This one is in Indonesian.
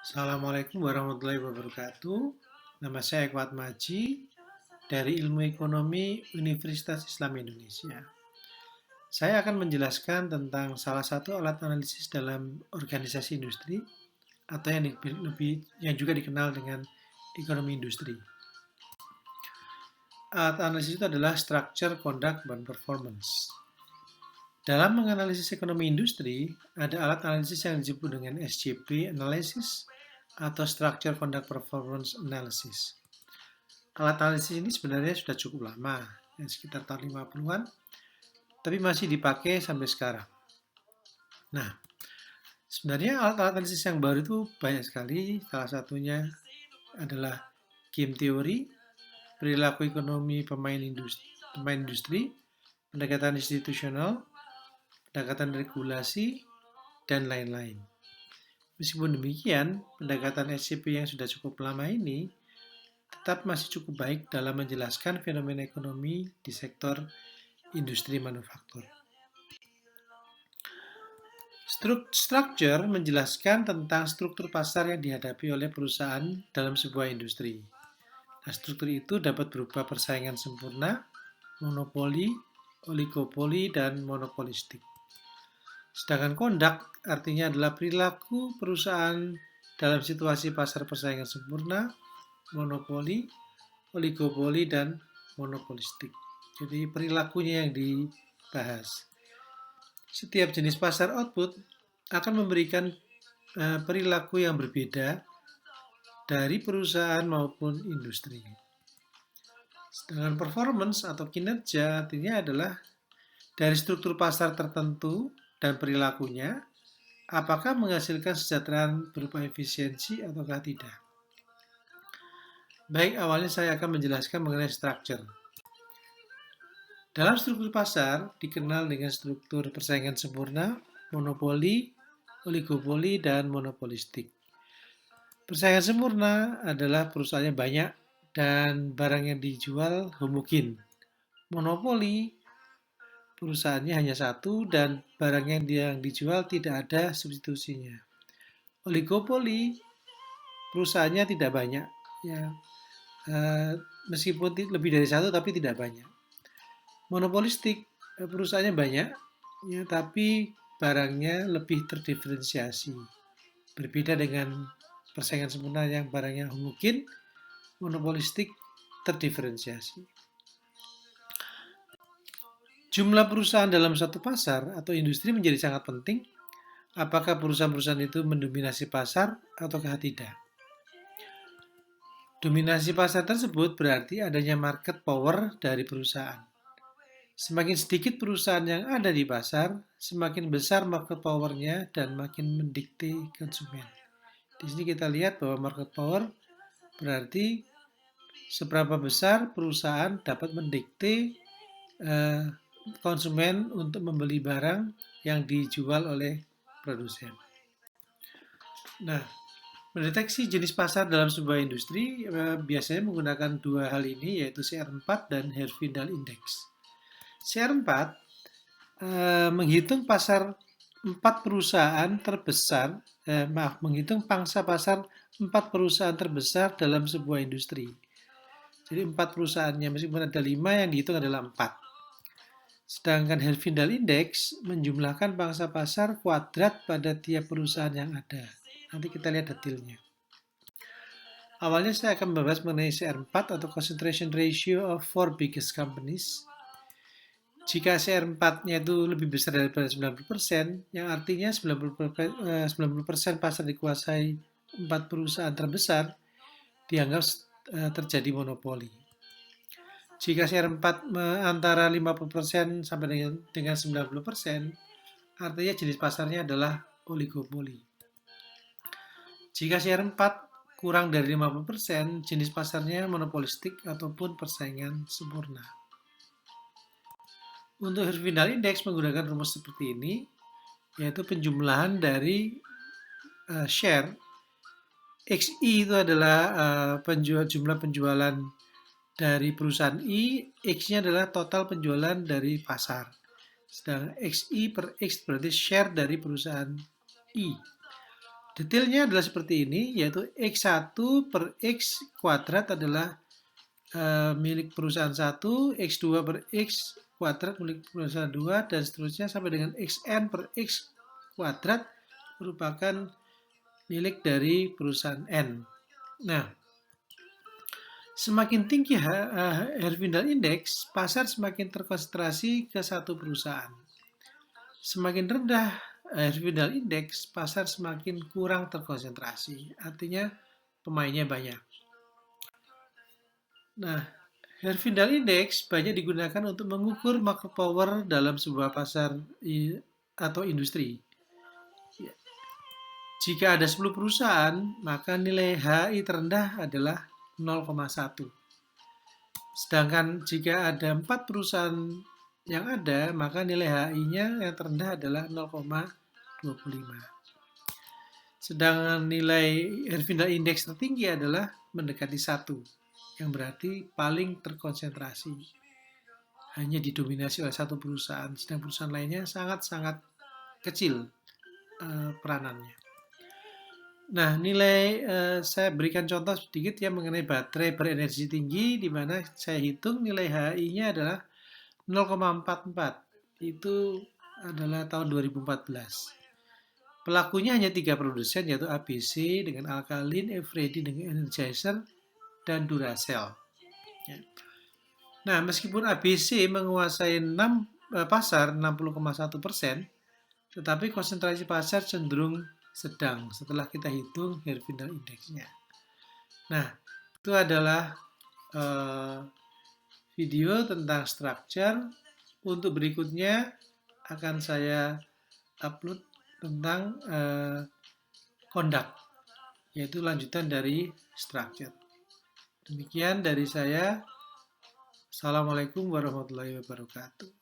Assalamualaikum warahmatullahi wabarakatuh. Nama saya Eko Atmaji dari Ilmu Ekonomi Universitas Islam Indonesia. Saya akan menjelaskan tentang salah satu alat analisis dalam organisasi industri atau yang juga dikenal dengan ekonomi industri. Alat analisis itu adalah Structure, Conduct, dan Performance. Dalam menganalisis ekonomi industri, ada alat analisis yang disebut dengan SCP analysis atau Structure Conduct Performance Analysis. Alat analisis ini sebenarnya sudah cukup lama, sekitar tahun 50-an, tapi masih dipakai sampai sekarang. Nah, sebenarnya alat-alat analisis yang baru itu banyak sekali. Salah satunya adalah game teori, perilaku ekonomi pemain industri, pendekatan institusional, pendekatan regulasi, dan lain-lain. Meskipun demikian, pendekatan SCP yang sudah cukup lama ini tetap masih cukup baik dalam menjelaskan fenomena ekonomi di sektor industri manufaktur. Structure menjelaskan tentang struktur pasar yang dihadapi oleh perusahaan dalam sebuah industri. Nah, struktur itu dapat berupa persaingan sempurna, monopoli, oligopoli, dan monopolistik. Sedangkan conduct artinya adalah perilaku perusahaan dalam situasi pasar persaingan sempurna, monopoli, oligopoli, dan monopolistik. Jadi perilakunya yang dibahas. Setiap jenis pasar output akan memberikan perilaku yang berbeda dari perusahaan maupun industri. Sedangkan performance atau kinerja artinya adalah dari struktur pasar tertentu dan perilakunya, apakah menghasilkan kesejahteraan berupa efisiensi ataukah tidak. Baik, awalnya saya akan menjelaskan mengenai structure. Dalam struktur pasar dikenal dengan struktur persaingan sempurna, monopoli, oligopoli, dan monopolistik. Persaingan sempurna adalah perusahaannya banyak dan barang yang dijual homogen. Monopoli, perusahaannya hanya satu dan barang yang dijual tidak ada substitusinya. Oligopoli, perusahaannya tidak banyak, ya, meskipun lebih dari satu tapi tidak banyak. Monopolistik, perusahaannya banyak, ya, tapi barangnya lebih terdiferensiasi. Berbeda dengan persaingan sempurna yang barangnya homogen, monopolistik terdiferensiasi. Jumlah perusahaan dalam satu pasar atau industri menjadi sangat penting. Apakah perusahaan-perusahaan itu mendominasi pasar ataukah tidak? Dominasi pasar tersebut berarti adanya market power dari perusahaan. Semakin sedikit perusahaan yang ada di pasar, semakin besar market power-nya dan makin mendikte konsumen. Di sini kita lihat bahwa market power berarti seberapa besar perusahaan dapat mendikte konsumen untuk membeli barang yang dijual oleh produsen. Nah, mendeteksi jenis pasar dalam sebuah industri biasanya menggunakan dua hal ini, yaitu CR4 dan Herfindahl Index. CR4 menghitung pasar 4 perusahaan terbesar, menghitung pangsa pasar 4 perusahaan terbesar dalam sebuah industri. Jadi 4 perusahaannya, meskipun ada 5, yang dihitung adalah 4. Sedangkan Herfindahl Index menjumlahkan pangsa pasar kuadrat pada tiap perusahaan yang ada. Nanti kita lihat detailnya. Awalnya saya akan membahas mengenai CR4 atau Concentration Ratio of 4 Biggest Companies. Jika CR4-nya itu lebih besar daripada 90%, yang artinya 90% pasar dikuasai 4 perusahaan terbesar, dianggap terjadi monopoli. Jika CR4 antara 50% sampai dengan 90%, artinya jenis pasarnya adalah oligopoli. Jika CR4 kurang dari 50%, jenis pasarnya monopolistik ataupun persaingan sempurna. Untuk Herfindahl Index menggunakan rumus seperti ini, yaitu penjumlahan dari share. XI itu adalah jumlah penjualan dari perusahaan I, X-nya adalah total penjualan dari pasar. Sedangkan XI per X berarti share dari perusahaan I. Detailnya adalah seperti ini, yaitu X1 per X kuadrat adalah milik perusahaan 1, X2 per X kuadrat milik perusahaan 2, dan seterusnya sampai dengan Xn per X kuadrat merupakan milik dari perusahaan N. Nah, semakin tinggi Herfindahl Index, pasar semakin terkonsentrasi ke satu perusahaan. Semakin rendah Herfindahl Index, pasar semakin kurang terkonsentrasi. Artinya pemainnya banyak. Nah, Herfindahl Index banyak digunakan untuk mengukur market power dalam sebuah pasar atau industri. Jika ada 10 perusahaan, maka nilai HI terendah adalah 0,1. Sedangkan jika ada 4 perusahaan yang ada, maka nilai HI-nya yang terendah adalah 0,25. Sedangkan nilai Herfindahl Index tertinggi adalah mendekati 1, yang berarti paling terkonsentrasi. Hanya didominasi oleh satu perusahaan, sedang perusahaan lainnya sangat-sangat kecil peranannya. Nah, saya berikan contoh sedikit ya mengenai baterai berenergi tinggi, di mana saya hitung nilai HI-nya adalah 0,44. Itu adalah tahun 2014. Pelakunya hanya 3 produsen, yaitu ABC dengan Alkaline, Eveready dengan Energizer, dan Duracell. Ya. Nah, meskipun ABC menguasai pasar 60,1%, tetapi konsentrasi pasar cenderung sedang setelah kita hitung Herfindahl Index-nya. Nah, itu adalah video tentang structure. Untuk berikutnya akan saya upload tentang conduct, yaitu lanjutan dari structure. Demikian dari saya. Assalamualaikum warahmatullahi wabarakatuh.